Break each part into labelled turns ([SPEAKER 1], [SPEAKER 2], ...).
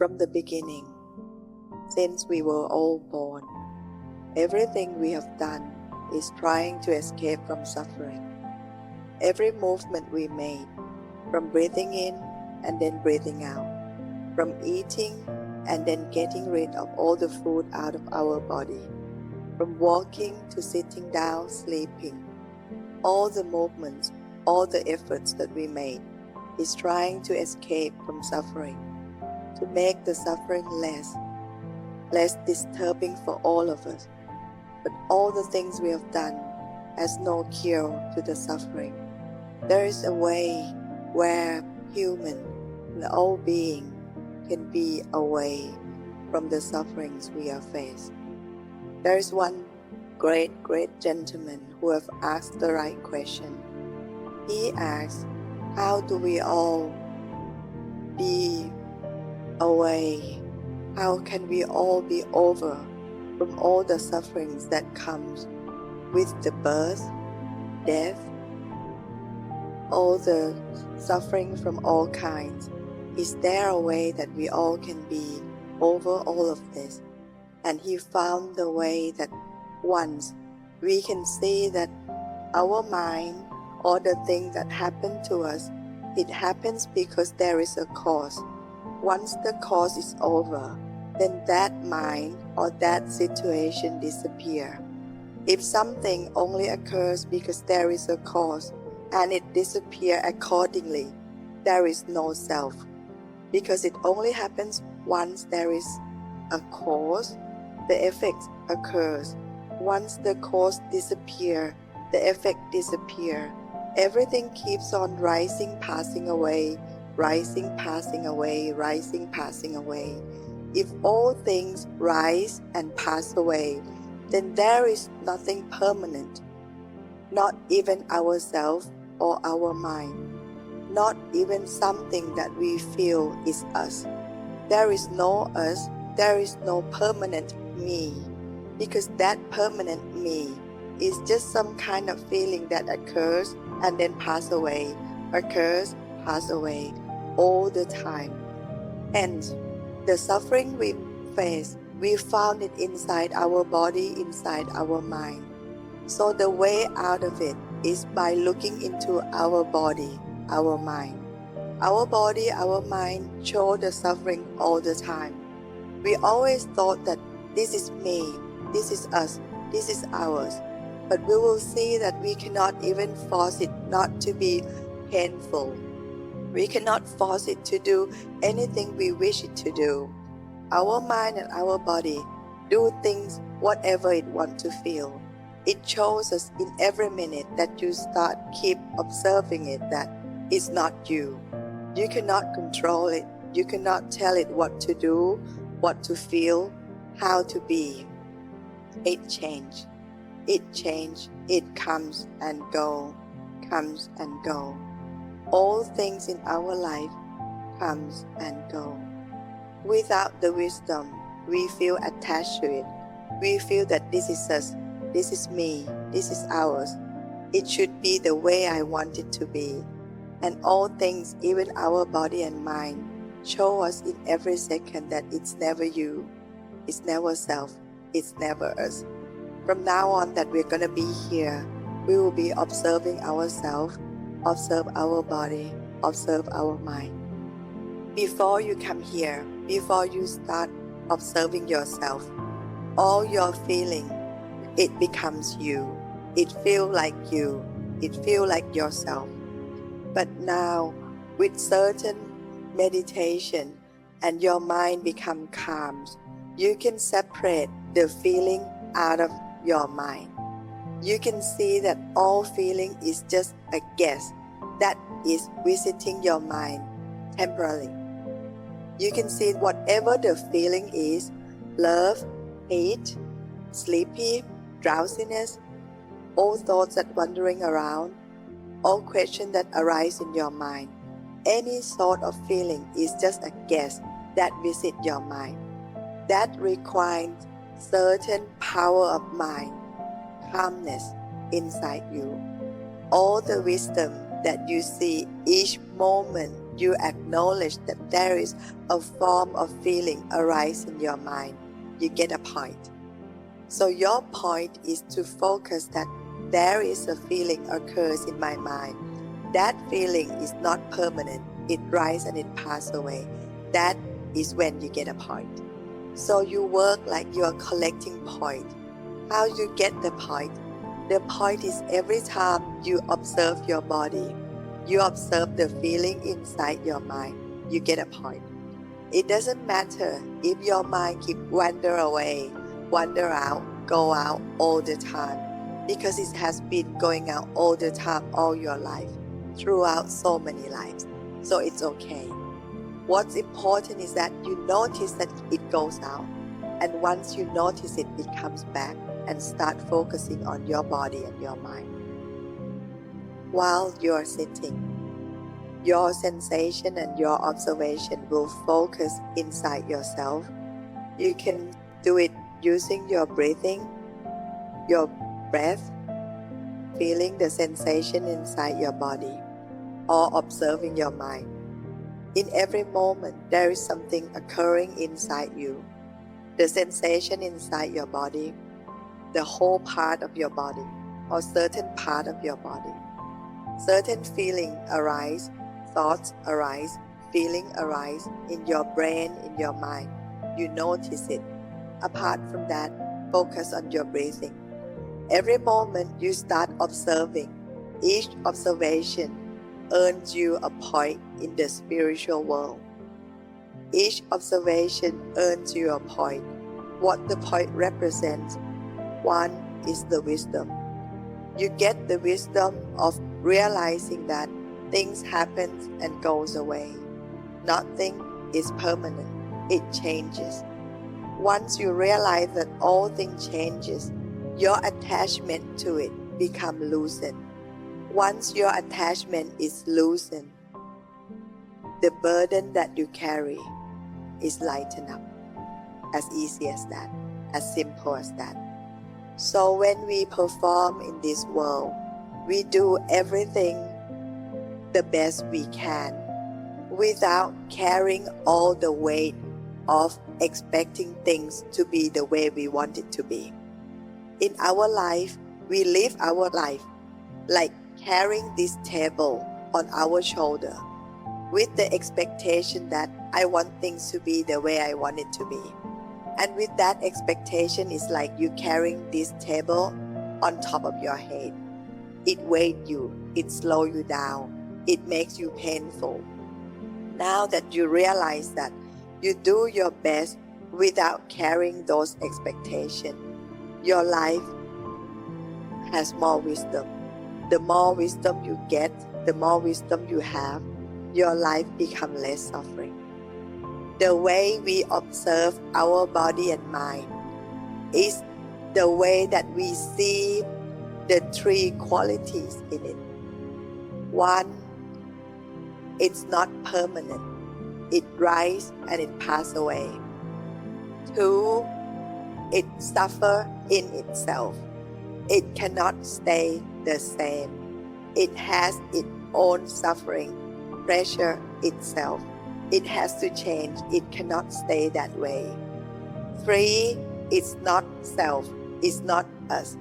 [SPEAKER 1] from the beginning, since we were all born. Everything we have done is trying to escape from suffering. Every movement we made, from breathing in and then breathing out, from eating and then getting rid of all the food out of our body, from walking to sitting down, sleeping, all the movements, all the efforts that we made is trying to escape from suffering, to make the suffering less disturbing for all of us. But all the things we have done has no cure to the suffering. There is a way where human and all being can be away from the sufferings we are faced. There is one great gentleman who have asked the right question. He asked, how do we all be away? How can we all be over from all the sufferings that comes with the birth, death, all the suffering from all kinds? Is there a way that we all can be over all of this? And he found the way that once we can see that our mind or the thing that happened to us, it happens because there is a cause. Once the cause is over, then that mind or that situation disappears. If something only occurs because there is a cause and it disappears accordingly, there is no self. Because it only happens once there is a cause, the effect occurs. Once the cause disappears, the effect disappears. Everything keeps on rising, passing away, rising, passing away, rising, passing away. If all things rise and pass away, then there is nothing permanent, not even ourselves or our mind, not even something that we feel is us. There is no us, there is no permanent me, because that permanent me is just some kind of feeling that occurs and then pass away, occurs, pass away, all the time. And the suffering we face, we found it inside our body, inside our mind. So the way out of it is by looking into our body, our mind. Our body, our mind show the suffering all the time. We always thought that this is me, this is us, this is ours. But we will see that we cannot even force it not to be painful. We cannot force it to do anything we wish it to do. Our mind and our body do things whatever it wants to feel. It shows us in every minute that you keep observing it that it's not you. You cannot control it. You cannot tell it what to do, what to feel, how to be. It changes. It comes and go, comes and go. All things in our life comes and go. Without the wisdom, we feel attached to it. We feel that this is us, this is me, this is ours. It should be the way I want it to be. And all things, even our body and mind, show us in every second that it's never you, it's never self, it's never us. From now on that we're going to be here, we will be observing ourselves, observe our body, observe our mind. Before you come here, before you start observing yourself, all your feeling, it becomes you. It feels like you. It feels like yourself. But now, with certain meditation and your mind become calm, you can separate the feeling out of your mind. You can see that all feeling is just a guess that is visiting your mind temporarily. You can see whatever the feeling is, love, hate, sleepy, drowsiness, all thoughts that wandering around, all questions that arise in your mind. Any sort of feeling is just a guess that visit your mind. That requires certain power of mind, calmness inside you. All the wisdom that you see each moment you acknowledge that there is a form of feeling arise in your mind, you get a point. So your point is to focus that there is a feeling occurs in my mind. That feeling is not permanent. It rises and it passes away. That is when you get a point. So you work like you are collecting points. How you get the point? The point is every time you observe your body, you observe the feeling inside your mind, you get a point. It doesn't matter if your mind keep wander away, wander out, go out all the time, because it has been going out all the time all your life, throughout so many lives. So it's okay. What's important is that you notice that it goes out, and once you notice it, it comes back, and start focusing on your body and your mind. While you're sitting, your sensation and your observation will focus inside yourself. You can do it using your breathing, your breath, feeling the sensation inside your body, or observing your mind. In every moment, there is something occurring inside you. The sensation inside your body, the whole part of your body, or certain part of your body. Certain feeling arise, thoughts arise, feeling arise in your brain, in your mind. You notice it. Apart from that, focus on your breathing. Every moment you start observing, each observation earns you a point in the spiritual world. Each observation earns you a point. What the point represents, one is the wisdom. You get the wisdom of realizing that things happen and goes away. Nothing is permanent. It changes. Once you realize that all things changes, your attachment to it becomes loosened. Once your attachment is loosened, the burden that you carry is lightened up. As easy as that, as simple as that. So when we perform in this world, we do everything the best we can without carrying all the weight of expecting things to be the way we want it to be. In our life, we live our life like carrying this table on our shoulder with the expectation that I want things to be the way I want it to be. And with that expectation, it's like you carrying this table on top of your head. It weighs you, it slows you down, it makes you painful. Now that you realize that you do your best without carrying those expectations, your life has more wisdom. The more wisdom you get, the more wisdom you have, your life becomes less suffering. The way we observe our body and mind is the way that we see the three qualities in it. One, it's not permanent. It rises and it passes away. Two, it suffers in itself. It cannot stay the same. It has its own suffering, pressure itself. It has to change. It cannot stay that way. Three, it's not self. It's not us.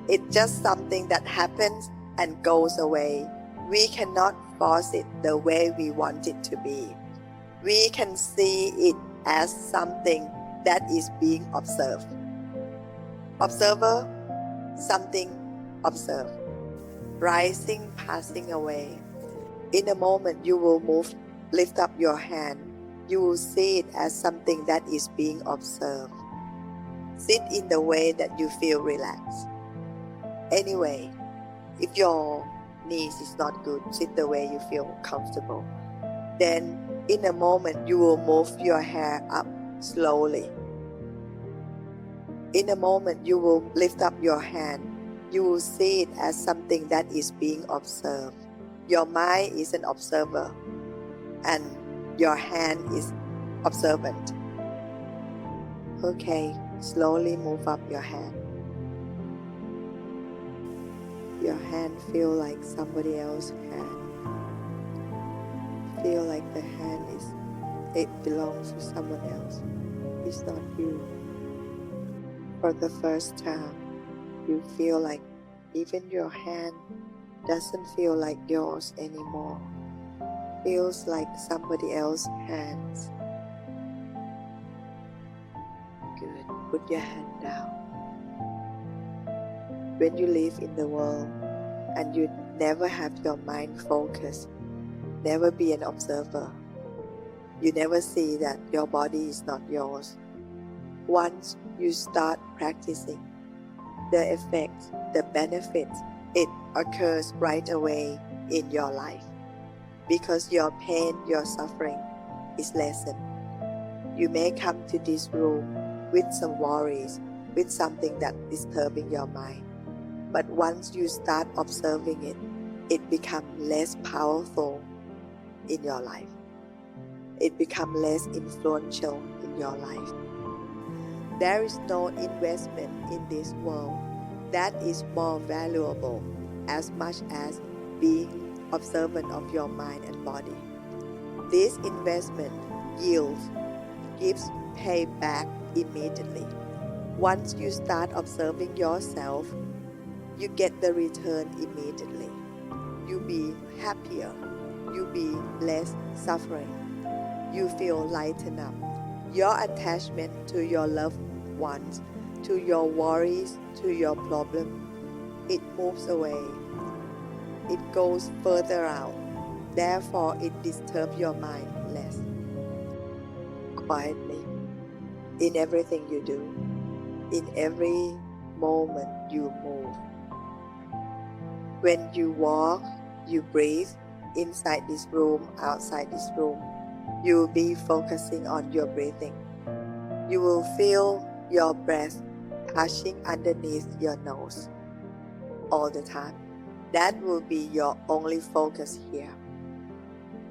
[SPEAKER 1] It's just something that happens and goes away. We cannot force it the way we want it to be. We can see it as something that is being observed. Observer, something observed. Rising, passing away. In a moment you will lift up your hand. You will see it as something that is being observed. Sit in the way that you feel relaxed. Anyway, if your knees is not good, sit the way you feel comfortable. Then in a moment you will move your hair up slowly. In a moment you will lift up your hand. You will see it as something that is being observed. Your mind is an observer and your hand is observant. Okay, slowly move up your hand. Your hand feel like somebody else's hand. feel like the hand it belongs to someone else. It's not you. For the first time, you feel like even your hand doesn't feel like yours anymore. Feels like somebody else's hands. Good. Put your hand down. When you live in the world and you never have your mind focused, never be an observer. You never see that your body is not yours. Once you start practicing, the effects, the benefits, it occurs right away in your life. Because your pain, your suffering is lessened. You may come to this room with some worries, with something that's disturbing your mind. But once you start observing it, it becomes less powerful in your life. It becomes less influential in your life. There is no investment in this world that is more valuable as much as being observant of your mind and body. This investment gives payback immediately. Once you start observing yourself, you get the return immediately. You be happier. You be less suffering. You feel lightened up. Your attachment to your loved ones, to your worries, to your problem, it moves away. It goes further out. Therefore, it disturbs your mind less. Quietly, in everything you do, in every moment you move. When you walk, you breathe, inside this room, outside this room, you will be focusing on your breathing. You will feel your breath touching underneath your nose all the time. That will be your only focus here.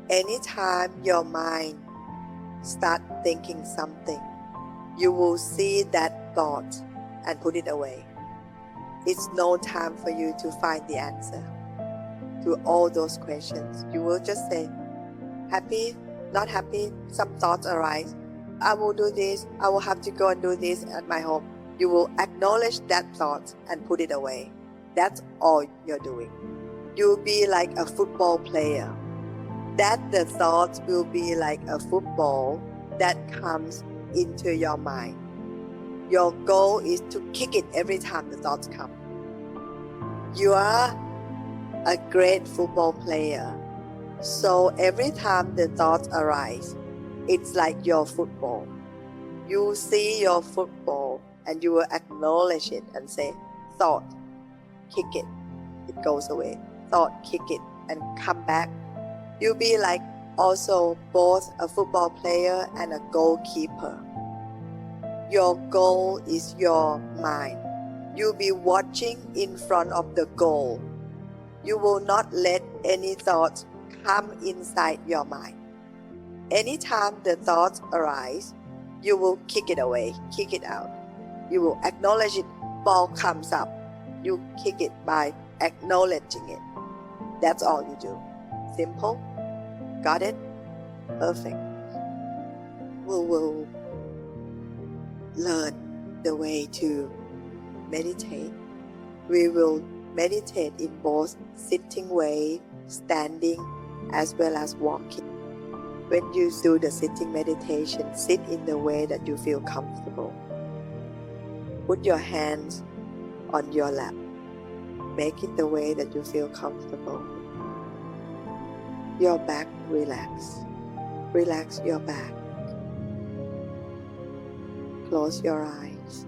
[SPEAKER 1] Anytime your mind starts thinking something, you will see that thought and put it away. It's no time for you to find the answer to all those questions. You will just say, happy, not happy, some thoughts arise. I will do this, I will have to go and do this at my home. You will acknowledge that thought and put it away. That's all you're doing. You'll be like a football player. That the thoughts will be like a football that comes into your mind. Your goal is to kick it every time the thoughts come. You are a great football player. So every time the thoughts arise, it's like your football. You see your football and you will acknowledge it and say, thought, kick it. It goes away. Thought, kick it and come back. You'll be like also both a football player and a goalkeeper. Your goal is your mind. You'll be watching in front of the goal. You will not let any thoughts come inside your mind. Anytime the thoughts arise, you will kick it away, kick it out. You will acknowledge it, ball comes up. You kick it by acknowledging it. That's all you do. Simple? Got it? Perfect. We will learn the way to meditate. We will meditate in both sitting way, standing, as well as walking. When you do the sitting meditation, sit in the way that you feel comfortable. Put your hands on your lap. Make it the way that you feel comfortable. Your back relax. Relax your back. Close your eyes.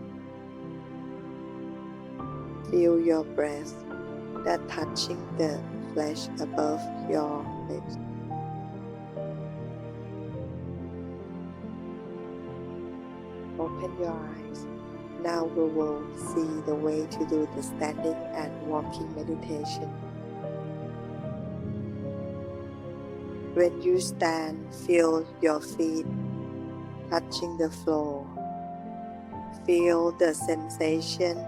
[SPEAKER 1] Feel your breath that touching the flesh above your lips. Open your eyes. Now we will see the way to do the standing and walking meditation. When you stand, feel your feet touching the floor. Feel the sensation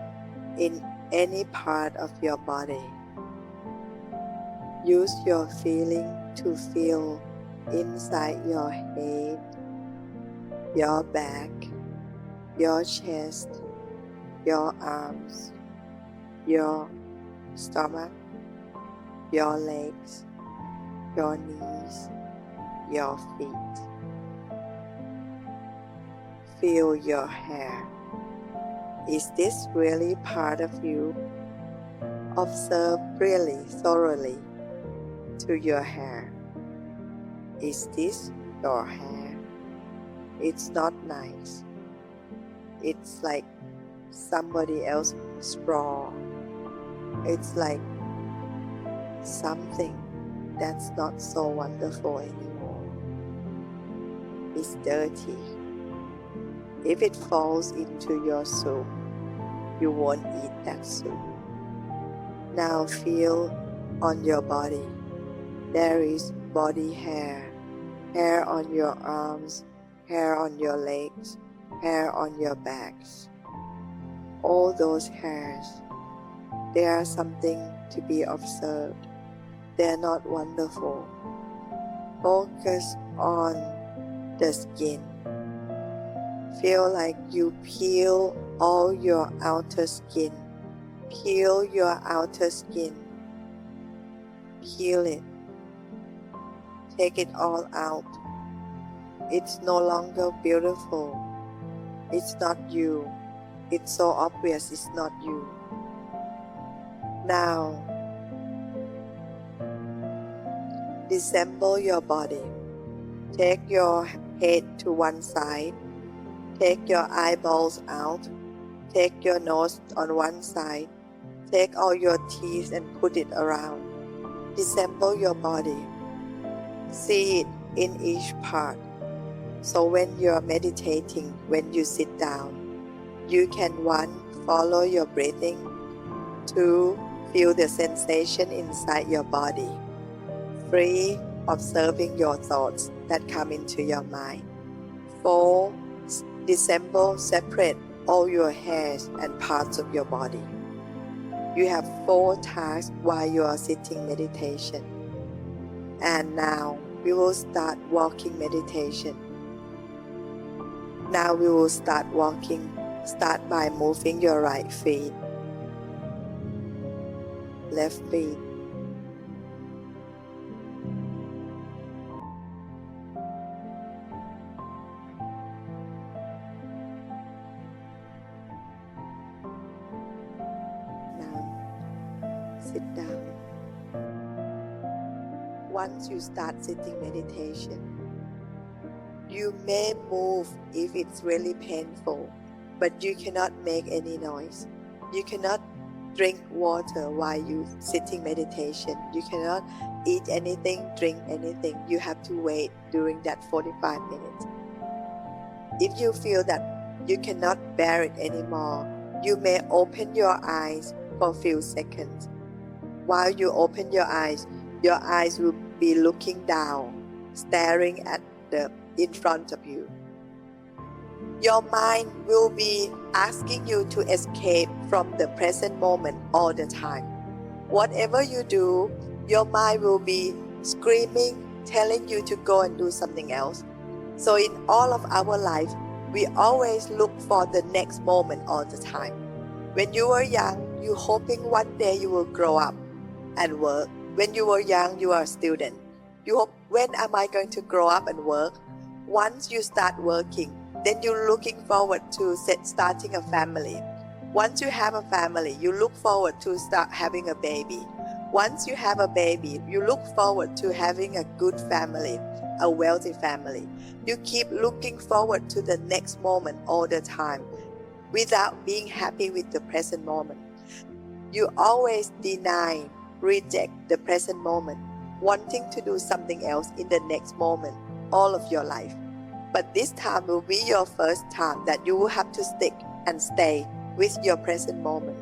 [SPEAKER 1] in any part of your body. Use your feeling to feel inside your head, your back, your chest, your arms, your stomach, your legs, your knees, your feet. Feel your hair. Is this really part of you? Observe really thoroughly to your hair. Is this your hair? It's not nice. It's like somebody else's straw. It's like something that's not so wonderful anymore. It's dirty. If it falls into your soup, you won't eat that soup. Now feel on your body. There is body hair, hair on your arms, hair on your legs, hair on your backs. All those hairs, they are something to be observed. They are not wonderful. Focus on the skin. Feel like you peel all your outer skin. Peel your outer skin. Peel it. Take it all out. It's no longer beautiful. It's not you. It's so obvious it's not you. Now, disassemble your body. Take your head to one side. Take your eyeballs out. Take your nose on one side. Take all your teeth and put it around. Disassemble your body. See it in each part. So when you're meditating, when you sit down, you can 1. Follow your breathing. 2. Feel the sensation inside your body. 3. Observing your thoughts that come into your mind. 4. Disassemble, separate all your hairs and parts of your body. You have 4 tasks while you are sitting meditation. And now we will start walking meditation. Now we will start walking. Start by moving your right feet, left feet. Sit down. Once you start sitting meditation, you may move if it's really painful, but you cannot make any noise. You cannot drink water while you sitting meditation. You cannot eat anything, drink anything. You have to wait during that 45 minutes. If you feel that you cannot bear it anymore, you may open your eyes for a few seconds. While you open your eyes will be looking down, staring at the in front of you. Your mind will be asking you to escape from the present moment all the time. Whatever you do, your mind will be screaming, telling you to go and do something else. So in all of our life, we always look for the next moment all the time. When you were young, you hoping one day you will grow up and work. When you were young, you are a student. You hope, when am I going to grow up and work? Once you start working, then you're looking forward to starting a family. Once you have a family, you look forward to start having a baby. Once you have a baby, you look forward to having a good family, a wealthy family. You keep looking forward to the next moment all the time without being happy with the present moment. You always deny, reject the present moment, wanting to do something else in the next moment all of your life. But this time will be your first time that you will have to stick and stay with your present moment.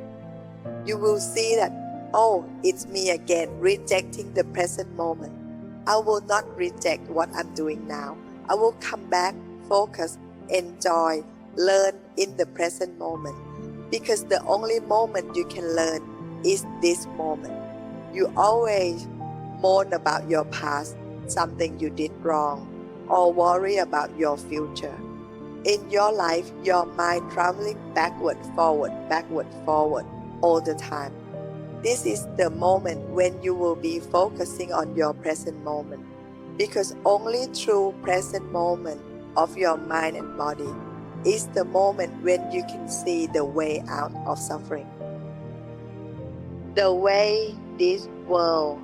[SPEAKER 1] You will see that, oh, it's me again, rejecting the present moment. I will not reject what I'm doing now. I will come back, focus, enjoy, learn in the present moment. Because the only moment you can learn is this moment. You always moan about your past. something you did wrong, or worry about your future. In your life, your mind traveling backward, forward, all the time. This is the moment when you will be focusing on your present moment, because only through present moment of your mind and body is the moment when you can see the way out of suffering. The way this world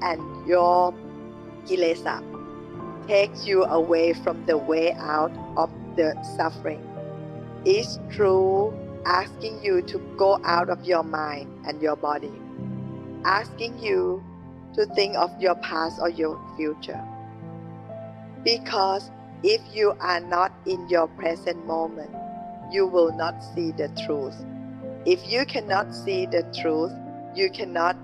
[SPEAKER 1] and your kilesa takes you away from the way out of the suffering is through asking you to go out of your mind and your body, asking you to think of your past or your future. Because if you are not in your present moment, you will not see the truth. If you cannot see the truth, you cannot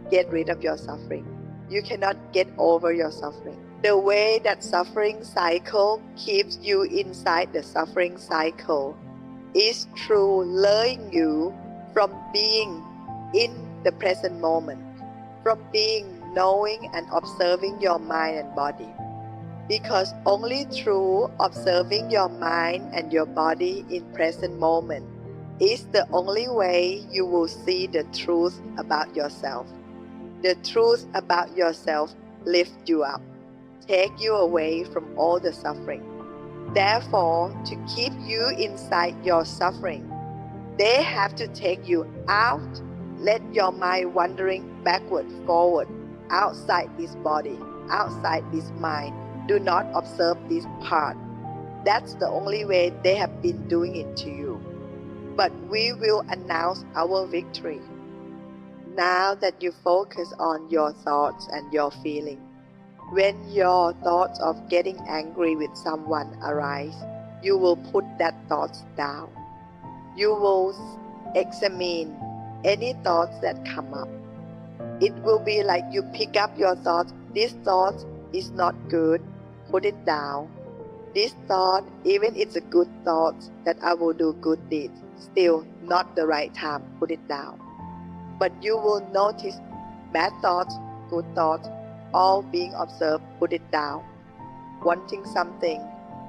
[SPEAKER 1] get rid of your suffering. You cannot get over your suffering. The way that suffering cycle keeps you inside the suffering cycle is through luring you from being in the present moment, from being knowing and observing your mind and body. Because only through observing your mind and your body in present moment is the only way you will see the truth about yourself. The truth about yourself lifts you up, take you away from all the suffering. Therefore, to keep you inside your suffering, they have to take you out, let your mind wandering backward, forward, outside this body, outside this mind. Do not observe this part. That's the only way they have been doing it to you. But we will announce our victory. Now that you focus on your thoughts and your feelings, when your thoughts of getting angry with someone arise, you will put that thoughts down. You will examine any thoughts that come up. It will be like you pick up your thoughts. This thought is not good. Put it down. This thought, even it's a good thought that I will do good deeds, still not the right time. Put it down. But you will notice bad thoughts, good thoughts, all being observed. Put it down. Wanting something,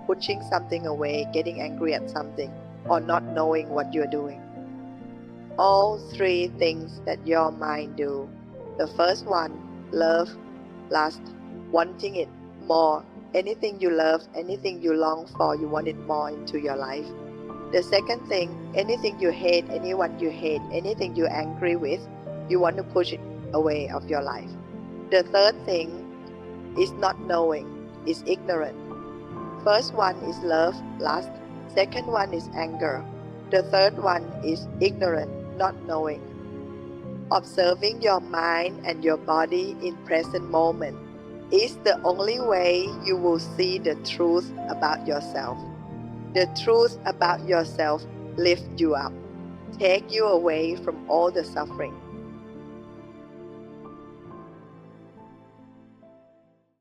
[SPEAKER 1] pushing something away, getting angry at something, or not knowing what you're doing. All three things that your mind do. The first one, love, lust, wanting it more. Anything you love, anything you long for, you want it more into your life. The second thing, anything you hate, anyone you hate, anything you're angry with, you want to push it away of your life. The third thing is not knowing, is ignorant. First one is love, lust. Second one is anger. The third one is ignorant, not knowing. Observing your mind and your body in present moment is the only way you will see the truth about yourself. The truth about yourself lifts you up, take you away from all the suffering.